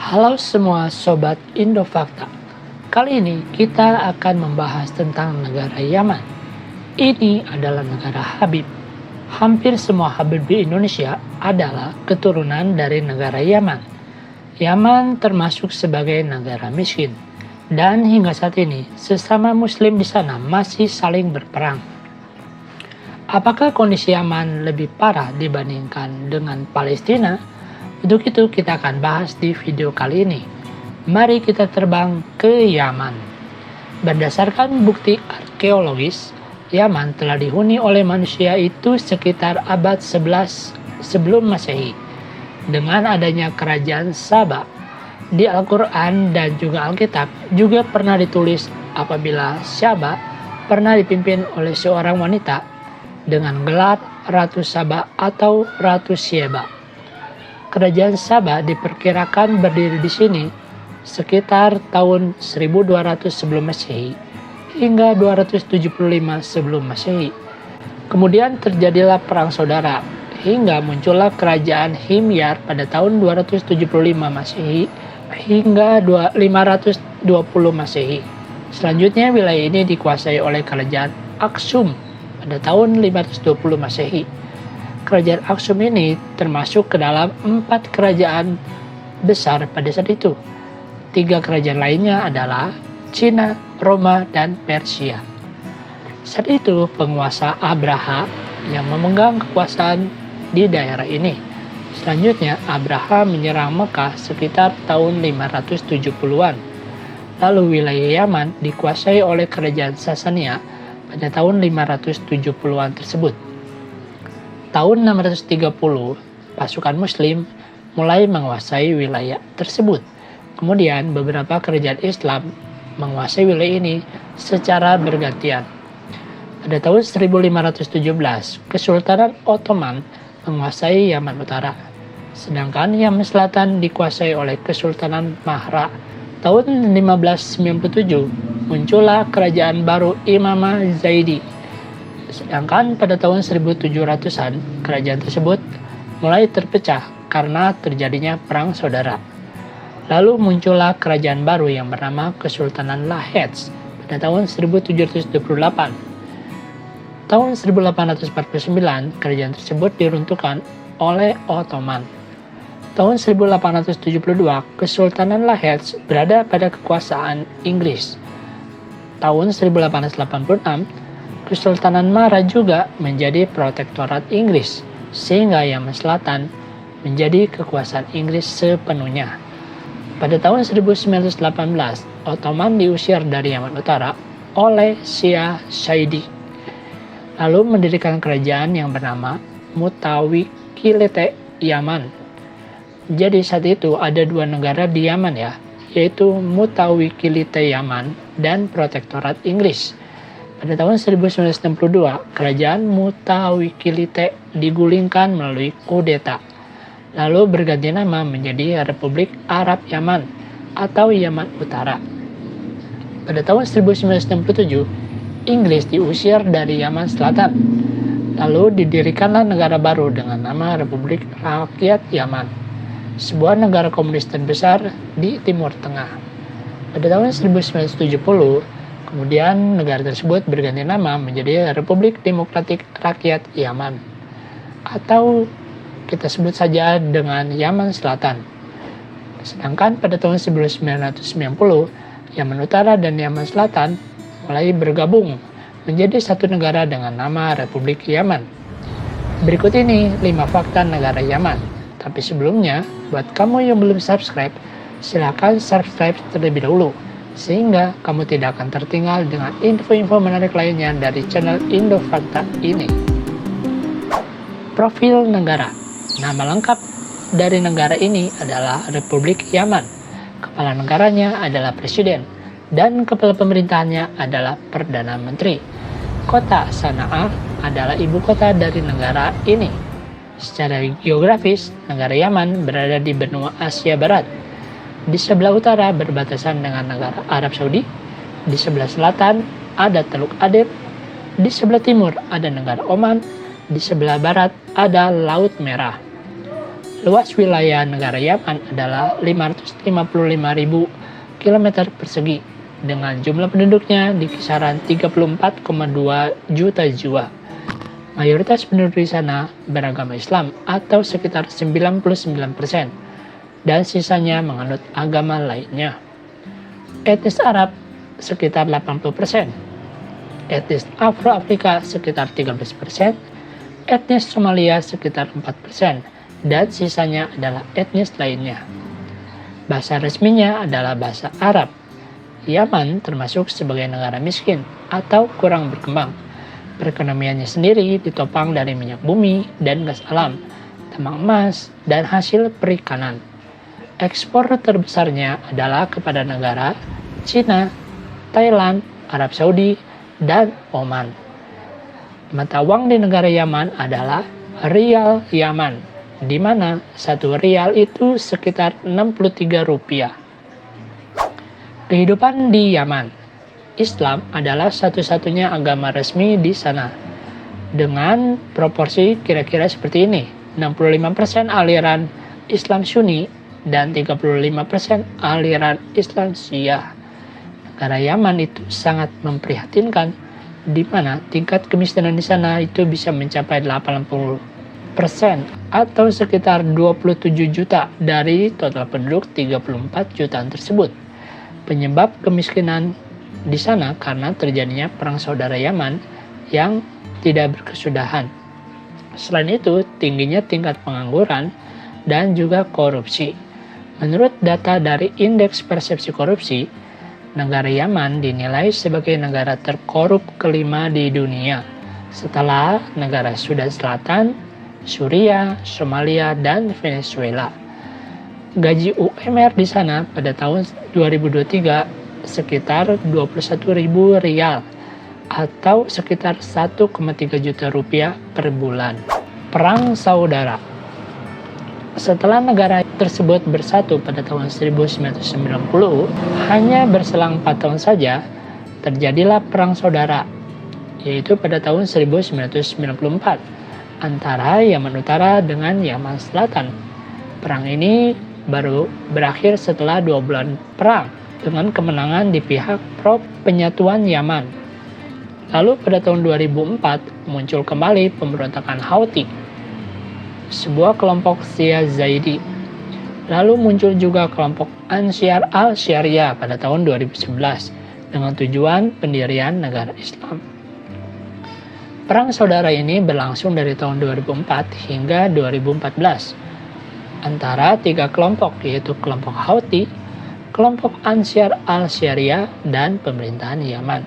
Halo semua Sobat Indofakta. Kali ini kita akan membahas tentang negara Yaman. Ini adalah negara Habib. Hampir semua Habib di Indonesia adalah keturunan dari negara Yaman. Yaman termasuk sebagai negara miskin. Dan hingga saat ini, sesama muslim di sana masih saling berperang. Apakah kondisi Yaman lebih parah dibandingkan dengan Palestina? Untuk itu kita akan bahas di video kali ini. Mari kita terbang ke Yaman. Berdasarkan bukti arkeologis, Yaman telah dihuni oleh manusia itu sekitar abad 11 sebelum Masehi. Dengan adanya kerajaan Saba, di Al-Quran dan juga Alkitab juga pernah ditulis apabila Saba pernah dipimpin oleh seorang wanita dengan gelar Ratu Saba atau Ratu Syeba. Kerajaan Saba diperkirakan berdiri di sini sekitar tahun 1200 sebelum Masehi hingga 275 sebelum Masehi. Kemudian terjadilah perang saudara hingga muncullah kerajaan Himyar pada tahun 275 Masehi hingga 520 Masehi. Selanjutnya wilayah ini dikuasai oleh kerajaan Aksum pada tahun 520 Masehi. Kerajaan Aksum ini termasuk ke dalam 4 kerajaan besar pada saat itu. 3 kerajaan lainnya adalah Cina, Roma, dan Persia. Saat itu penguasa Abraha yang memegang kekuasaan di daerah ini. Selanjutnya Abraha menyerang Mekah sekitar tahun 570-an. Lalu wilayah Yaman dikuasai oleh kerajaan Sasania pada tahun 570-an tersebut. Tahun 630, pasukan Muslim mulai menguasai wilayah tersebut. Kemudian beberapa kerajaan Islam menguasai wilayah ini secara bergantian. Pada tahun 1517, Kesultanan Ottoman menguasai Yaman Utara. Sedangkan Yaman Selatan dikuasai oleh Kesultanan Mahra. Tahun 1597, muncullah kerajaan baru Imamah Zaidi. Sedangkan pada tahun 1700-an, kerajaan tersebut mulai terpecah karena terjadinya perang saudara. Lalu muncullah kerajaan baru yang bernama Kesultanan Lahej pada tahun 1728. Tahun 1849, kerajaan tersebut diruntuhkan oleh Ottoman. Tahun 1872, Kesultanan Lahej berada pada kekuasaan Inggris. Tahun 1886, Kesultanan Mahra juga menjadi protektorat Inggris, sehingga Yaman Selatan menjadi kekuasaan Inggris sepenuhnya. Pada tahun 1918, Ottoman diusir dari Yaman Utara oleh Shah Saidi, lalu mendirikan kerajaan yang bernama Mutawikilite Yaman. Jadi saat itu ada 2 negara di Yaman ya, yaitu Mutawikilite Yaman dan Protektorat Inggris. Pada tahun 1962, kerajaan Mutawikilite digulingkan melalui kudeta, lalu berganti nama menjadi Republik Arab Yaman atau Yaman Utara. Pada tahun 1967, Inggris diusir dari Yaman Selatan, lalu didirikanlah negara baru dengan nama Republik Rakyat Yaman, sebuah negara komunis terbesar di Timur Tengah. Pada tahun 1970, kemudian negara tersebut berganti nama menjadi Republik Demokratik Rakyat Yaman, atau kita sebut saja dengan Yaman Selatan. Sedangkan pada tahun 1990, Yaman Utara dan Yaman Selatan mulai bergabung menjadi satu negara dengan nama Republik Yaman. Berikut ini 5 fakta negara Yaman. Tapi sebelumnya, buat kamu yang belum subscribe, silakan subscribe terlebih dahulu, sehingga kamu tidak akan tertinggal dengan info-info menarik lainnya dari channel Indofakta ini. Profil negara. Nama lengkap dari negara ini adalah Republik Yaman. Kepala negaranya adalah Presiden, dan kepala pemerintahannya adalah Perdana Menteri. Kota Sanaa adalah ibu kota dari negara ini. Secara geografis, negara Yaman berada di benua Asia Barat. Di sebelah utara berbatasan dengan negara Arab Saudi, di sebelah selatan ada Teluk Adep, di sebelah timur ada negara Oman, di sebelah barat ada Laut Merah. Luas wilayah negara Yaman adalah 555.000 km persegi dengan jumlah penduduknya di kisaran 34,2 juta jiwa. Mayoritas penduduk di sana beragama Islam atau sekitar 99%, dan sisanya menganut agama lainnya. Etnis Arab sekitar 80%, etnis Afro-Afrika sekitar 13%, etnis Somalia sekitar 4%, dan sisanya adalah etnis lainnya. Bahasa resminya adalah bahasa Arab. Yaman termasuk sebagai negara miskin atau kurang berkembang. Perekonomiannya sendiri ditopang dari minyak bumi dan gas alam, tambang emas, dan hasil perikanan. Ekspor terbesarnya adalah kepada negara Cina, Thailand, Arab Saudi, dan Oman. Mata uang di negara Yaman adalah rial Yaman, di mana 1 rial itu sekitar 63 rupiah. Kehidupan di Yaman. Islam adalah satu-satunya agama resmi di sana. Dengan proporsi kira-kira seperti ini. 65% aliran Islam Sunni dan 35% aliran Islam Syiah. Negara Yaman itu sangat memprihatinkan, di mana tingkat kemiskinan di sana itu bisa mencapai 80% atau sekitar 27 juta dari total penduduk 34 jutaan tersebut. Penyebab kemiskinan di sana karena terjadinya perang saudara Yaman yang tidak berkesudahan. Selain itu, tingginya tingkat pengangguran dan juga korupsi. Menurut data dari Indeks Persepsi Korupsi, negara Yaman dinilai sebagai negara terkorup kelima di dunia, setelah negara Sudan Selatan, Suriah, Somalia, dan Venezuela. Gaji UMR di sana pada tahun 2023 sekitar 21.000 rial atau sekitar 1,3 juta rupiah per bulan. Perang Saudara. Setelah negara tersebut bersatu pada tahun 1990, hanya berselang 4 tahun saja terjadilah Perang Saudara, yaitu pada tahun 1994 antara Yaman Utara dengan Yaman Selatan. Perang ini baru berakhir setelah 2 bulan perang dengan kemenangan di pihak pro penyatuan Yaman. Lalu pada tahun 2004 muncul kembali pemberontakan Houthi, sebuah kelompok Syiah Zaidi. Lalu muncul juga kelompok Ansar al-Syariah pada tahun 2011 dengan tujuan pendirian negara Islam. Perang saudara ini berlangsung dari tahun 2004 hingga 2014 antara 3 kelompok, yaitu kelompok Houthi, kelompok Ansar al-Syariah, dan pemerintahan Yaman.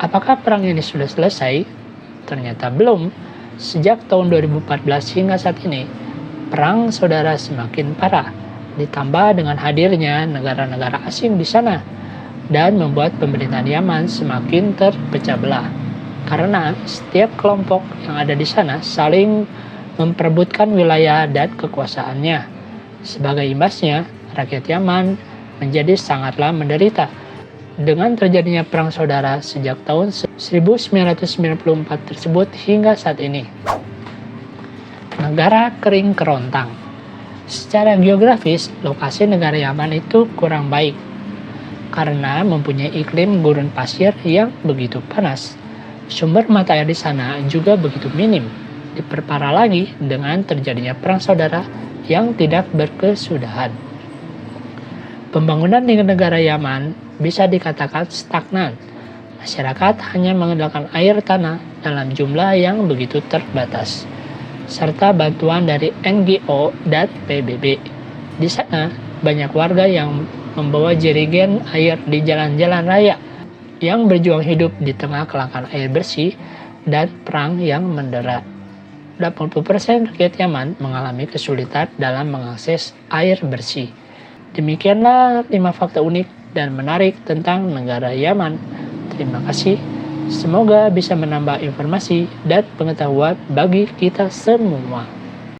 Apakah perang ini sudah selesai? Ternyata belum. Sejak tahun 2014 hingga saat ini, perang saudara semakin parah, ditambah dengan hadirnya negara-negara asing di sana, dan membuat pemerintahan Yaman semakin terpecah belah. Karena setiap kelompok yang ada di sana saling memperebutkan wilayah dan kekuasaannya. Sebagai imbasnya, rakyat Yaman menjadi sangatlah menderita dengan terjadinya perang saudara sejak tahun 1994 tersebut hingga saat ini. Negara kering kerontang. Secara geografis, lokasi negara Yaman itu kurang baik karena mempunyai iklim gurun pasir yang begitu panas. Sumber mata air di sana juga begitu minim, diperparah lagi dengan terjadinya perang saudara yang tidak berkesudahan. Pembangunan di negara Yaman bisa dikatakan stagnan. Masyarakat hanya mengandalkan air tanah dalam jumlah yang begitu terbatas, serta bantuan dari NGO dan PBB. Di sana, banyak warga yang membawa jerigen air di jalan-jalan raya, yang berjuang hidup di tengah kelangkaan air bersih dan perang yang mendera. 80% rakyat Yaman mengalami kesulitan dalam mengakses air bersih. Demikianlah 5 fakta unik dan menarik tentang negara Yaman. Terima kasih. Semoga bisa menambah informasi dan pengetahuan bagi kita semua.